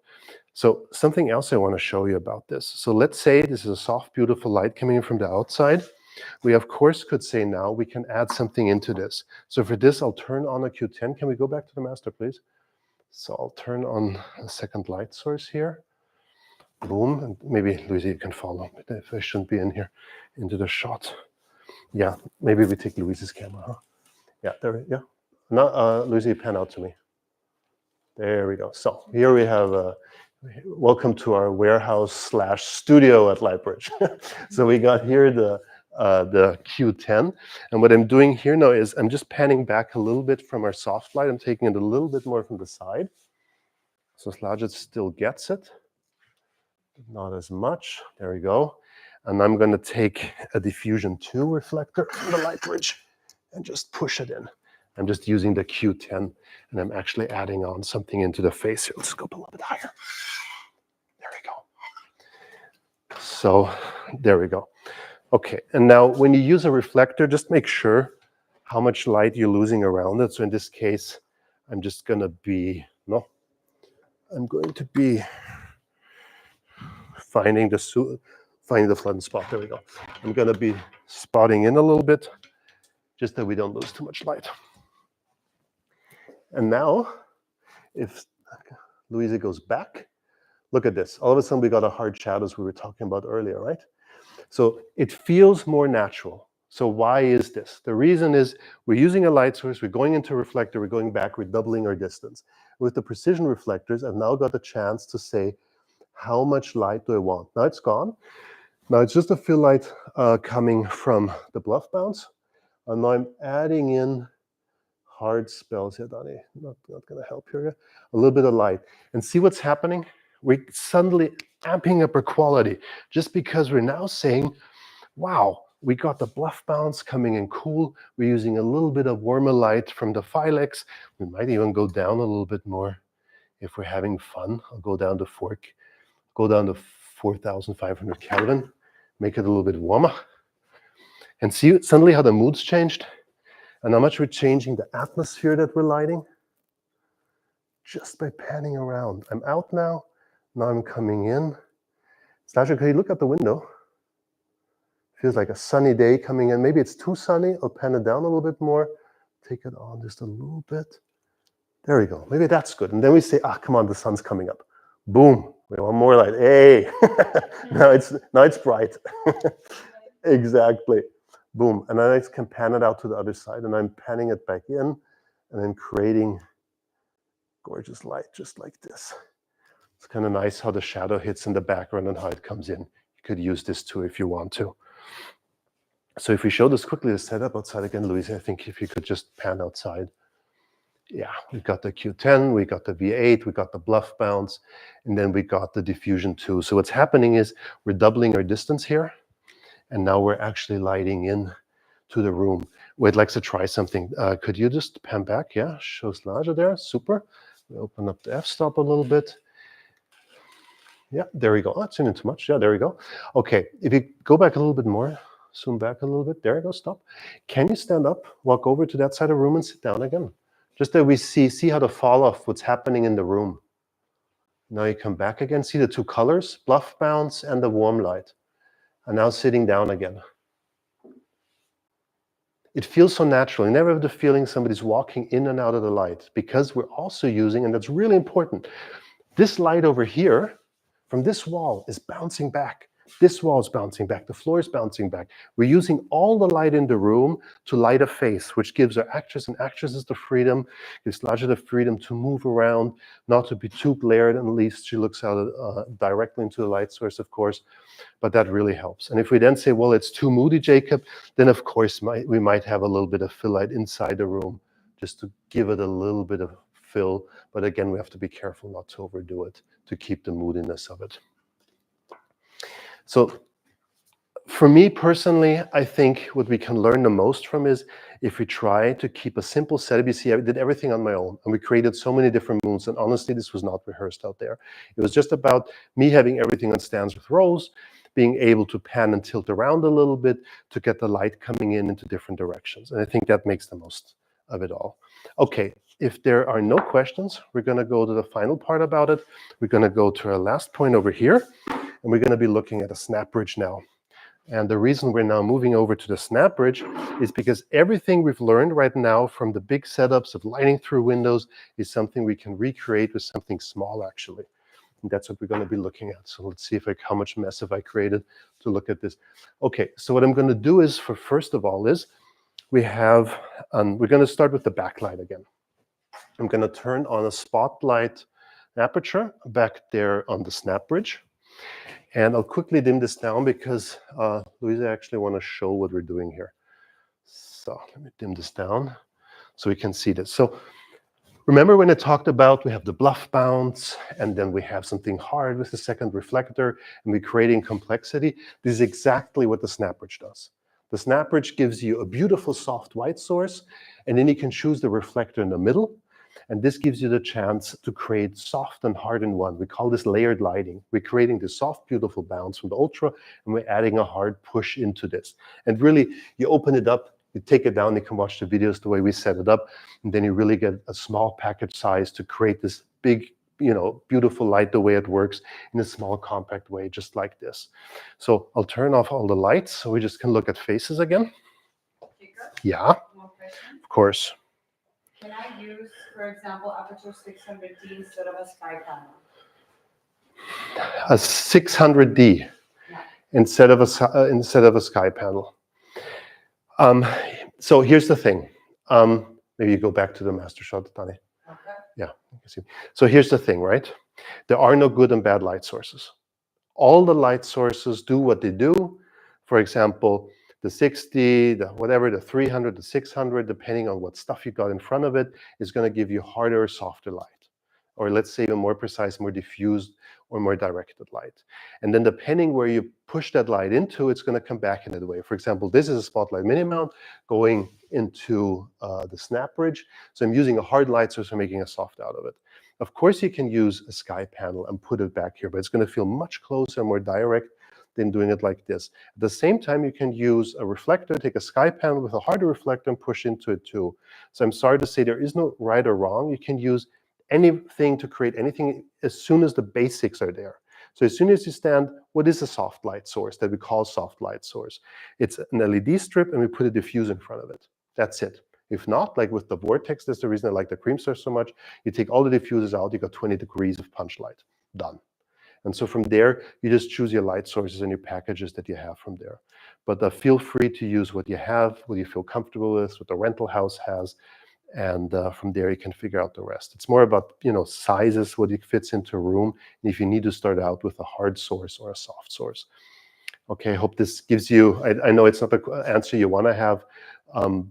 So something else I want to show you about this. So let's say this is a soft, beautiful light coming in from the outside. We, of course, could say now we can add something into this. So for this, I'll turn on a Q10. Can we go back to the master, please? So I'll turn on a second light source here. Boom. And maybe, Louisa, you can follow if I shouldn't be in here into the shot. Yeah, maybe we take Louisa's camera, huh? Yeah, there, yeah. Now, Louisa, pan out to me. There we go. So here we have welcome to our warehouse / studio at Lightbridge. So we got here the Q10, and what I'm doing here now is I'm just panning back a little bit from our soft light. I'm taking it a little bit more from the side, so Slaja still gets it, but not as much. There we go. And I'm going to take a diffusion 2 reflector from the Lightbridge and just push it in. I'm just using the Q10, and I'm actually adding on something into the face here. Let's go up a little bit higher. There we go. So there we go. Okay, and now when you use a reflector, just make sure how much light you're losing around it. So in this case, I'm just going to be, finding the flattened spot. There we go. I'm going to be spotting in a little bit, just that we don't lose too much light. And now, if Louisa goes back, look at this. All of a sudden, we got a hard shadows we were talking about earlier, right? So it feels more natural. So why is this? The reason is we're using a light source, we're going into a reflector, we're going back, we're doubling our distance. With the precision reflectors, I've now got a chance to say, how much light do I want? Now it's gone. Now it's just a fill light coming from the bluff bounce. And now I'm adding in hard spells here, Danny. Not going to help here. A little bit of light. And see what's happening? We're suddenly amping up our quality just because we're now saying, wow, we got the bluff bounce coming in cool. We're using a little bit of warmer light from the Filex. We might even go down a little bit more if we're having fun. I'll go down to 4,500 Kelvin, make it a little bit warmer. And see suddenly how the mood's changed and how much we're changing the atmosphere that we're lighting just by panning around. I'm out now. Now I'm coming in. Sasha, can you look out the window? Feels like a sunny day coming in. Maybe it's too sunny. I'll pan it down a little bit more. Take it on just a little bit. There we go. Maybe that's good. And then we say, come on, the sun's coming up. Boom. We want more light. Hey, now it's bright. Exactly. Boom. And then I can pan it out to the other side, and I'm panning it back in, and then creating gorgeous light just like this. It's kind of nice how the shadow hits in the background and how it comes in. You could use this too if you want to. So if we show this quickly, the setup outside again, Louise, I think if you could just pan outside. Yeah, we've got the Q10, we got the V8, we got the bluff bounce, and then we got the diffusion too. So what's happening is we're doubling our distance here, and now we're actually lighting in to the room. We'd like to try something. Could you just pan back? Yeah, shows larger there, super. We open up the f-stop a little bit. Yeah, there we go. Oh, it's in too much. Yeah, there we go. Okay, if you go back a little bit more, zoom back a little bit. There you go, stop. Can you stand up, walk over to that side of the room and sit down again? Just that we see how to fall off what's happening in the room. Now you come back again, see the two colors, bluff bounce and the warm light. And now sitting down again. It feels so natural. You never have the feeling somebody's walking in and out of the light, because we're also using, and that's really important, this light over here from this wall is bouncing back. This wall is bouncing back. The floor is bouncing back. We're using all the light in the room to light a face, which gives our actors and actresses the freedom, gives Slasha the freedom to move around, not to be too glared, and at least she looks out directly into the light source, of course. But that really helps. And if we then say, well, it's too moody, Jacob, then of course we might have a little bit of fill light inside the room just to give it a little bit of fill. But again, we have to be careful not to overdo it to keep the moodiness of it. So for me personally, I think what we can learn the most from is if we try to keep a simple setup. You see, I did everything on my own, and we created so many different moons, and honestly, this was not rehearsed out there. It was just about me having everything on stands with rows, being able to pan and tilt around a little bit to get the light coming in into different directions. And I think that makes the most of it all. Okay, if there are no questions, we're going to go to the final part about it. We're going to go to our last point over here, and we're going to be looking at a snap bridge now. And the reason we're now moving over to the snap bridge is because everything we've learned right now from the big setups of lighting through windows is something we can recreate with something small, actually. And that's what we're going to be looking at. So let's see how much mess have I created to look at this. Okay, so what I'm going to do is, first of all, is we have, we're going to start with the backlight again. I'm going to turn on a spotlight aperture back there on the snap bridge. And I'll quickly dim this down because Louisa actually want to show what we're doing here. So let me dim this down so we can see this. So remember when I talked about we have the bluff bounce, and then we have something hard with the second reflector, and we're creating complexity? This is exactly what the snap bridge does. The snap bridge gives you a beautiful soft white source, and then you can choose the reflector in the middle. And this gives you the chance to create soft and hard in one. We call this layered lighting. We're creating the soft, beautiful bounce from the Ultra, and we're adding a hard push into this. And really, you open it up, you take it down, you can watch the videos the way we set it up, and then you really get a small package size to create this big, beautiful light the way it works in a small, compact way, just like this. So I'll turn off all the lights so we just can look at faces again. Yeah, of course. Can I use, for example, aperture 600D instead of a sky panel? A 600D instead of a sky panel. So here's the thing. Maybe you go back to the master shot, Tani. Okay. Yeah. So here's the thing, right? There are no good and bad light sources. All the light sources do what they do. For example, the 60, the whatever, the 300, the 600, depending on what stuff you got in front of it, is going to give you harder or softer light. Or let's say even more precise, more diffused or more directed light. And then depending where you push that light into, it's going to come back in that way. For example, this is a spotlight mini mount going into the snap bridge. So I'm using a hard light source and making a soft out of it. Of course, you can use a sky panel and put it back here, but it's going to feel much closer, more direct than doing it like this. At the same time, you can use a reflector, take a sky panel with a harder reflector and push into it too. So I'm sorry to say there is no right or wrong. You can use anything to create anything as soon as the basics are there. So as soon as you stand, what is a soft light source that we call soft light source? It's an LED strip and we put a diffuse in front of it. That's it. If not, like with the vortex, that's the reason I like the cream source so much. You take all the diffusers out, you got 20 degrees of punch light, done. And so from there, you just choose your light sources and your packages that you have from there. But feel free to use what you have, what you feel comfortable with, what the rental house has, and from there you can figure out the rest. It's more about, you know, sizes, what it fits into a room, and if you need to start out with a hard source or a soft source. Okay, I hope this gives you, I know it's not the answer you want to have,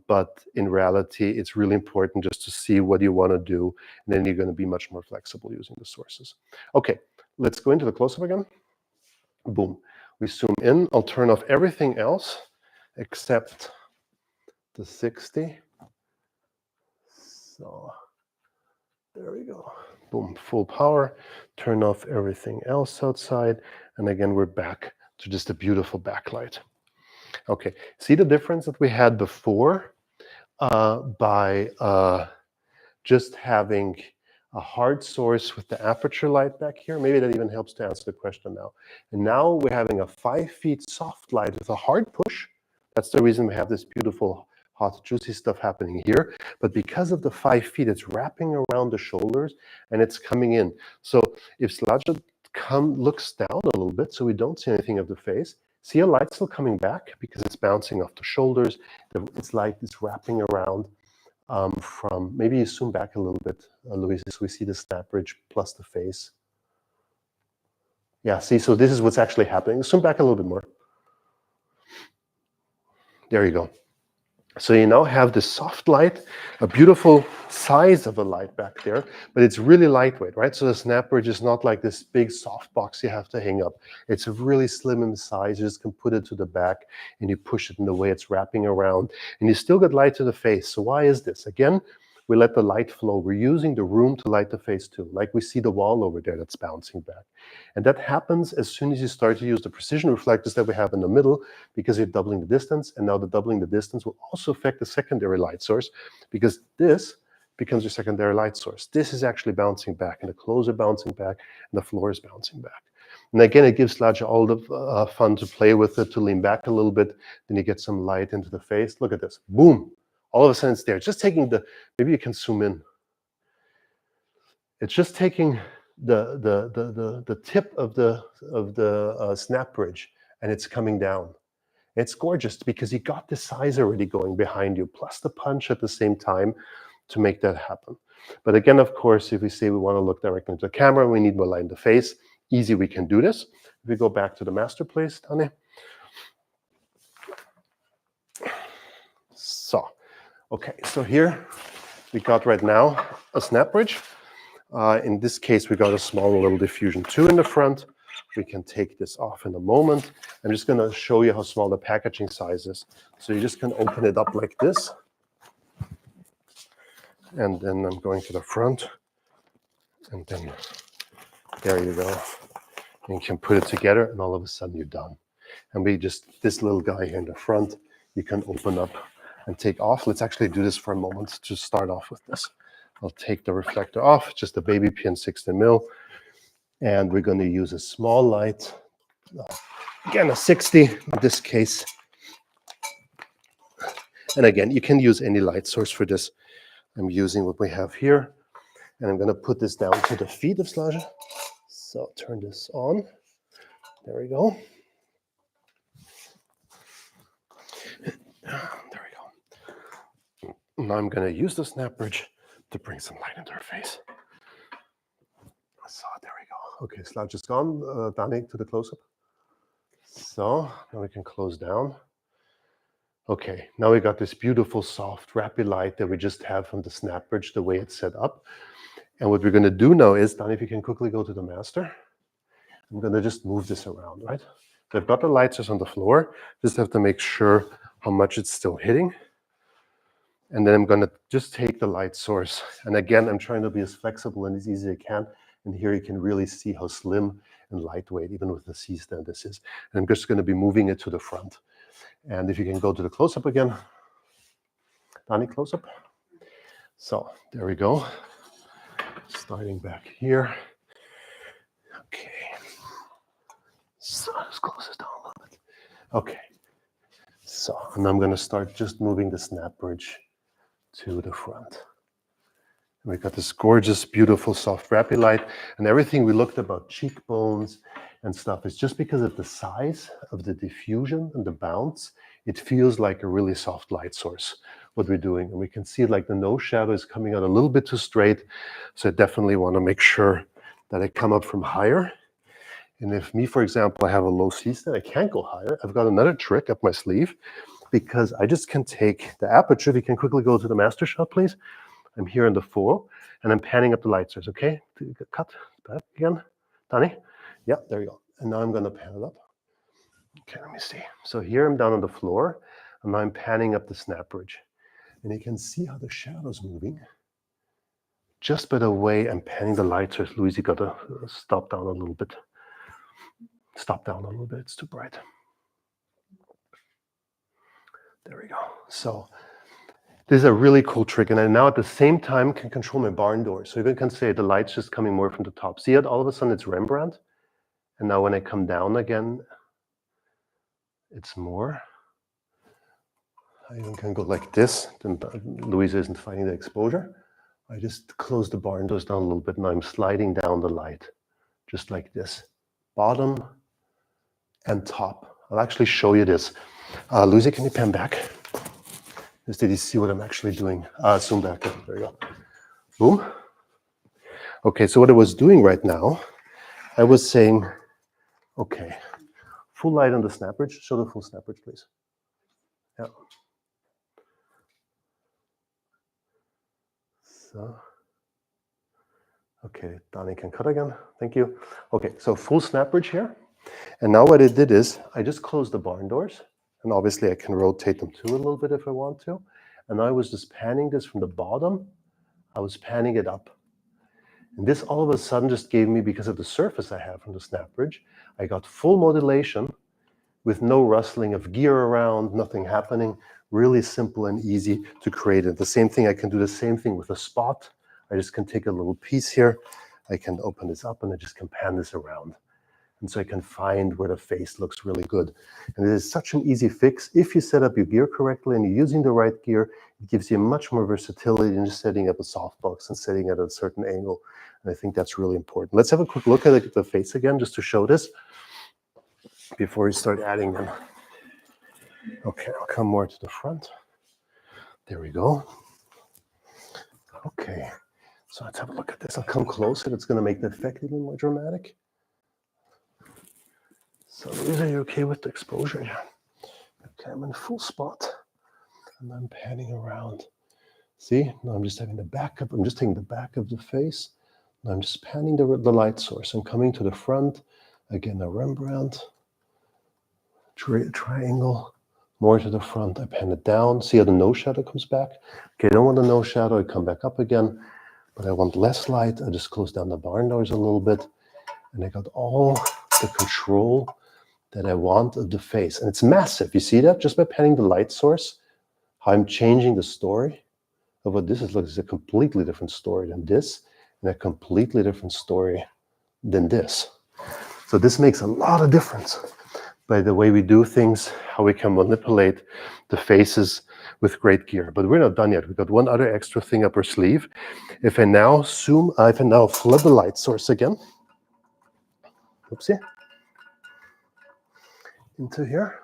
but in reality, it's really important just to see what you want to do, and then you're going to be much more flexible using the sources. Okay, let's go into the close-up again. Boom. We zoom in. I'll turn off everything else except the 60. So there we go. Boom, full power. Turn off everything else outside. And again, we're back to just a beautiful backlight. Okay, see the difference that we had before by just having a hard source with the aperture light back here? Maybe that even helps to answer the question now. And now we're having a 5 feet soft light with a hard push. That's the reason we have this beautiful hot, juicy stuff happening here. But because of the 5 feet, it's wrapping around the shoulders and it's coming in. So if Slaja looks down a little bit so we don't see anything of the face, see a light still coming back because it's bouncing off the shoulders. It's like it's wrapping around from, maybe you zoom back a little bit, Luis, so we see the snap bridge plus the face. Yeah, see, so this is what's actually happening. Zoom back a little bit more. There you go. So you now have the soft light, a beautiful size of a light back there, but it's really lightweight, right? So the snap bridge is not like this big soft box you have to hang up. It's really slim in size. You just can put it to the back and you push it in the way it's wrapping around, and you still get light to the face. So why is this? Again, we let the light flow. We're using the room to light the face too, like we see the wall over there that's bouncing back. And that happens as soon as you start to use the precision reflectors that we have in the middle, because you're doubling the distance, and now the doubling the distance will also affect the secondary light source, because this becomes your secondary light source. This is actually bouncing back, and the clothes are bouncing back, and the floor is bouncing back. And again, it gives Slaja all the fun to play with it, to lean back a little bit, then you get some light into the face. Look at this, boom. All of a sudden it's there. It's just taking the, maybe you can zoom in. It's just taking the tip of the snap bridge, and it's coming down. It's gorgeous because you got the size already going behind you, plus the punch at the same time to make that happen. But again, of course, if we say we want to look directly into the camera, we need more light in the face. Easy, we can do this. If we go back to the master place, Tane. So. Okay, so here we got right now a snap bridge. In this case, we got a small little diffusion 2 in the front. We can take this off in a moment. I'm just going to show you how small the packaging size is. So you just can open it up like this. And then I'm going to the front. And then there you go. And you can put it together, and all of a sudden you're done. And we just, this little guy here in the front, you can open up and take off. Let's actually do this for a moment to start off with this. I'll take the reflector off, just a baby pin 16 mil. And we're going to use a small light. Again, a 60 in this case. And again, you can use any light source for this. I'm using what we have here. And I'm going to put this down to the feet of Slaja. So turn this on. There we go. There we go. Now I'm going to use the snap bridge to bring some light into her face. So there we Okay, slouch is gone. Danny, to the close-up. So now we can close down. Okay, now we got this beautiful soft rapid light that we just have from the snap bridge, the way it's set up. And what we're going to do now is, Danny, if you can quickly go to the master, I'm going to just move this around, right? So I've got the light source on the floor, just have to make sure how much it's still hitting. And then I'm going to just take the light source. And again, I'm trying to be as flexible and as easy as I can. And here you can really see how slim and lightweight, even with the C-stand, this is. And I'm just going to be moving it to the front. And if you can go to the close-up again. Danny, close-up. So there we go. Starting back here. Okay. So let's close this down a little bit. Okay. So, and I'm going to start just moving the snap bridge to the front. And we've got this gorgeous, beautiful, soft rapid light, and everything we looked about cheekbones and stuff is just because of the size of the diffusion and the bounce, it feels like a really soft light source, what we're doing. And we can see like the nose shadow is coming out a little bit too straight. So I definitely want to make sure that I come up from higher. And if me, for example, I have a low C-stand, I can't go higher. I've got another trick up my sleeve because I just can take the aperture. If you can quickly go to the master shot, please. I'm here in the 4, and I'm panning up the light source, okay? Cut back again. Danny? Yeah, there you go. And now I'm going to pan it up. Okay, let me see. So here I'm down on the floor, and now I'm panning up the snap bridge. And you can see how the shadow's moving. Just by the way I'm panning the light source, Louise, you got to stop down a little bit. Stop down a little bit, it's too bright. There we go. So this is a really cool trick, and I now at the same time can control my barn door. So even can say the light's just coming more from the top. See it? All of a sudden it's Rembrandt, and now when I come down again, it's more. I even can go like this. Then Louisa isn't finding the exposure. I just close the barn doors down a little bit, and I'm sliding down the light, just like this. Bottom and top. I'll actually show you this. Louisa, can you pan back? Just did you see what I'm actually doing? Zoom back. There you go. Boom. Okay, so what I was doing right now, I was saying, okay, full light on the snap bridge. Show the full snap bridge, please. Yeah. So, okay, Donnie can cut again. Thank you. Okay, so full snap bridge here. And now what I did is I just closed the barn doors. And obviously I can rotate them too a little bit if I want to. And I was just panning this from the bottom. I was panning it up. And this all of a sudden just gave me, because of the surface I have from the snap bridge, I got full modulation with no rustling of gear around, nothing happening. Really simple and easy to create it. The same thing, I can do the same thing with a spot. I just can take a little piece here. I can open this up and I just can pan this around. And so I can find where the face looks really good. And it is such an easy fix. If you set up your gear correctly and you're using the right gear, it gives you much more versatility than just setting up a softbox and setting it at a certain angle. And I think that's really important. Let's have a quick look at the face again, just to show this before we start adding them. Okay, I'll come more to the front. There we go. Okay, so let's have a look at this. I'll come closer. It's going to make the effect even more dramatic. So Louisa, are you okay with the exposure? Yeah. Okay, I'm in full spot. And I'm panning around. See? Now I'm just having the back of, I'm just taking the back of the face. Now I'm just panning the light source. I'm coming to the front. Again, a Rembrandt. Triangle. More to the front. I pan it down. See how the nose shadow comes back? Okay, I don't want the nose shadow. I come back up again. But I want less light. I just close down the barn doors a little bit. And I got all the control that I want of the face. And it's massive. You see that? Just by panning the light source, how I'm changing the story of what this is. Look, it's a completely different story than this, and a completely different story than this. So this makes a lot of difference by the way we do things, how we can manipulate the faces with great gear. But we're not done yet. We've got one other extra thing up our sleeve. If I now zoom, I can now flood the light source again. Oopsie. Into here.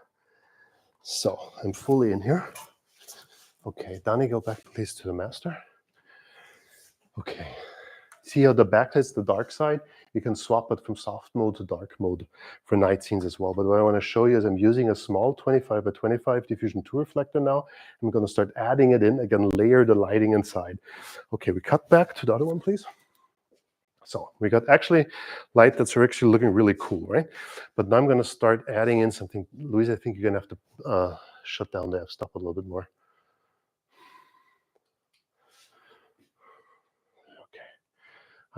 So I'm fully in here. Okay, Danny, go back please to the master. Okay, See how the backlight's the dark side? You can swap it from soft mode to dark mode for night scenes as well. But what I want to show you is I'm using a small 25 by 25 diffusion 2 reflector now. I'm going to start adding it in. Again, layer the lighting inside. Okay, we cut back to the other one, please. So we got actually light that's actually looking really cool, right? But now I'm going to start adding in something. Louise, I think you're going to have to shut down the f-stop a little bit more.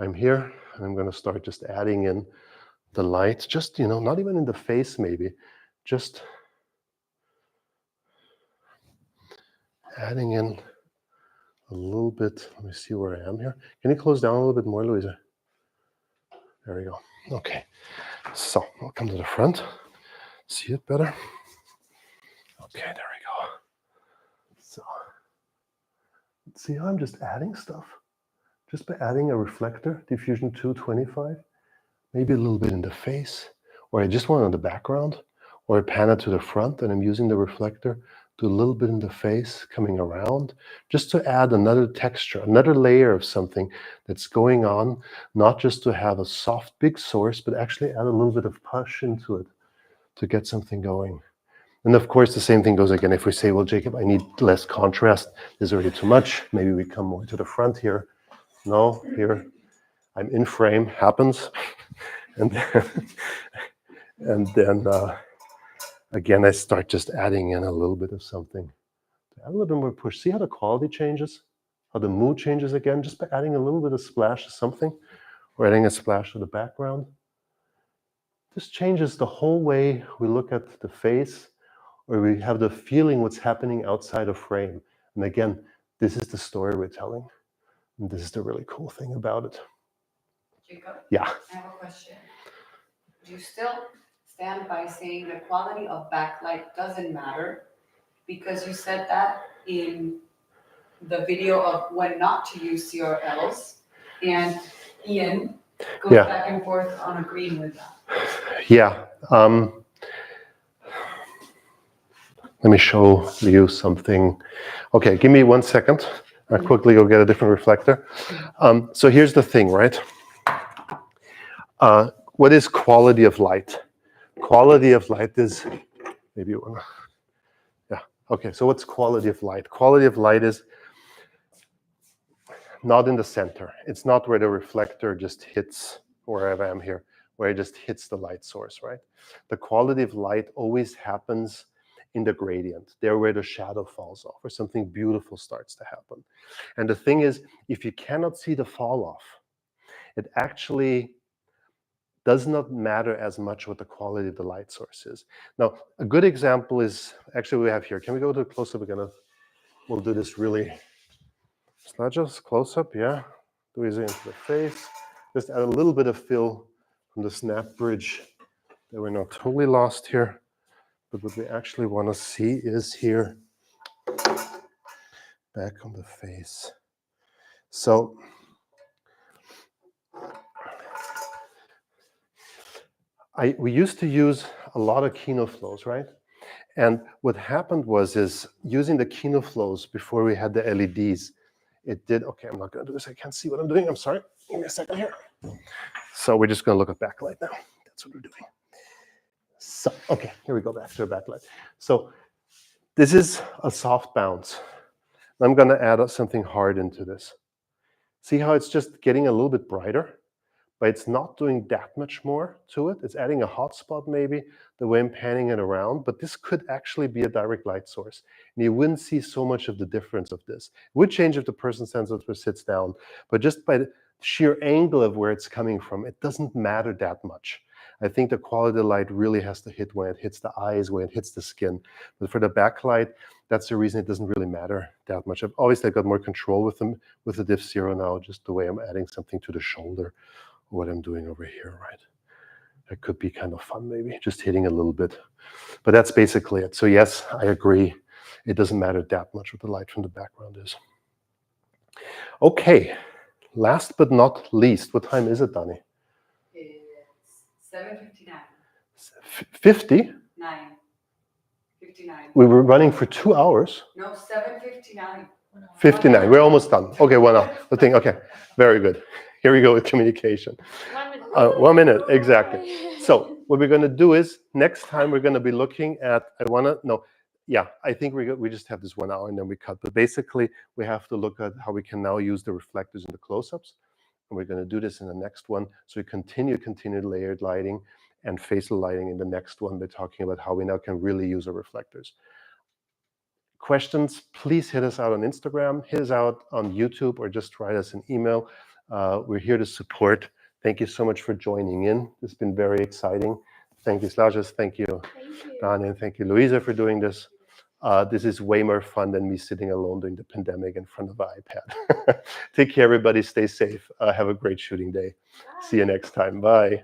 I'm here, and I'm going to start just adding in the light, just, you know, not even in the face maybe, just adding in a little bit. Let me see where I am here. Can you close down a little bit more, Louisa? There we go. Okay, so I'll come to the front, see it better. Okay, there we go. So, see how I'm just adding stuff? Just by adding a reflector, diffusion 225, maybe a little bit in the face, or I just want it on the background, or I pan it to the front and I'm using the reflector, do a little bit in the face, coming around, just to add another texture, another layer of something that's going on, not just to have a soft, big source, but actually add a little bit of push into it to get something going. And of course, the same thing goes again. If we say, well, Jacob, I need less contrast, there's already too much, maybe we come more to the front here. No, here, I'm in frame, happens. And then again, I start just adding in a little bit of something. Add a little bit more push. See how the quality changes? How the mood changes again, just by adding a little bit of splash of something, or adding a splash of the background. This changes the whole way we look at the face, or we have the feeling what's happening outside of frame. And again, this is the story we're telling. And this is the really cool thing about it. Jacob? Yeah. I have a question. Do you still stand by saying the quality of backlight doesn't matter? Because you said that in the video of when not to use CRLs, and Ian goes back and forth on agreeing with that. Yeah. Let me show you something. Okay, give me 1 second. I'll quickly go get a different reflector. So here's the thing, right? What is quality of light? Quality of light is, maybe you wanna, yeah. Okay, so what's quality of light? Quality of light is not in the center. It's not where the reflector just hits, wherever I am here, where it just hits the light source, right? The quality of light always happens in the gradient, there where the shadow falls off, or something beautiful starts to happen. And the thing is, if you cannot see the fall off, it actually does not matter as much what the quality of the light source is. Now, a good example is, actually we have here, can we go to a close-up again? We'll do this really, it's not just close-up, yeah. Do it into the face, just add a little bit of fill from the snap bridge that we're not totally lost here. But what we actually want to see is here, back on the face. So, we used to use a lot of Kino flows, right? And what happened was using the Kino flows before we had the LEDs, it did, okay, I'm not going to do this. I can't see what I'm doing. I'm sorry. Give me a second here. So we're just going to look at backlight now. That's what we're doing. So, okay, here we go back to our backlight. So this is a soft bounce. I'm going to add something hard into this. See how it's just getting a little bit brighter, but it's not doing that much more to it. It's adding a hot spot maybe, the way I'm panning it around, but this could actually be a direct light source. And you wouldn't see so much of the difference of this. It would change if the person stands up or sits down, but just by the sheer angle of where it's coming from, it doesn't matter that much. I think the quality of light really has to hit when it hits the eyes, when it hits the skin. But for the backlight, that's the reason it doesn't really matter that much. Obviously, I've got more control with them with the diff 0 now, just the way I'm adding something to the shoulder, or what I'm doing over here, right? That could be kind of fun, maybe, just hitting a little bit. But that's basically it. So yes, I agree. It doesn't matter that much what the light from the background is. Okay, last but not least, what time is it, Dani? 7:59. 50? 59. We were running for 2 hours. No, 7:59. 59. We're almost done. Okay, 1 hour. The thing. Okay, very good. Here we go with communication. 1 minute. 1 minute, exactly. So what we're going to do is next time we're going to be looking at, I think we just have this 1 hour and then we cut. But basically, we have to look at how we can now use the reflectors in the close-ups. And we're going to do this in the next one. So we continue layered lighting and facial lighting in the next one. We're talking about how we now can really use our reflectors. Questions, please hit us out on Instagram, hit us out on YouTube, or just write us an email. We're here to support. Thank you so much for joining in. It's been very exciting. Thank you, Slažas. Thank you, Dani, and thank you, Luisa, for doing this. This is way more fun than me sitting alone during the pandemic in front of an iPad. Take care, everybody. Stay safe. Have a great shooting day. See you next time. Bye.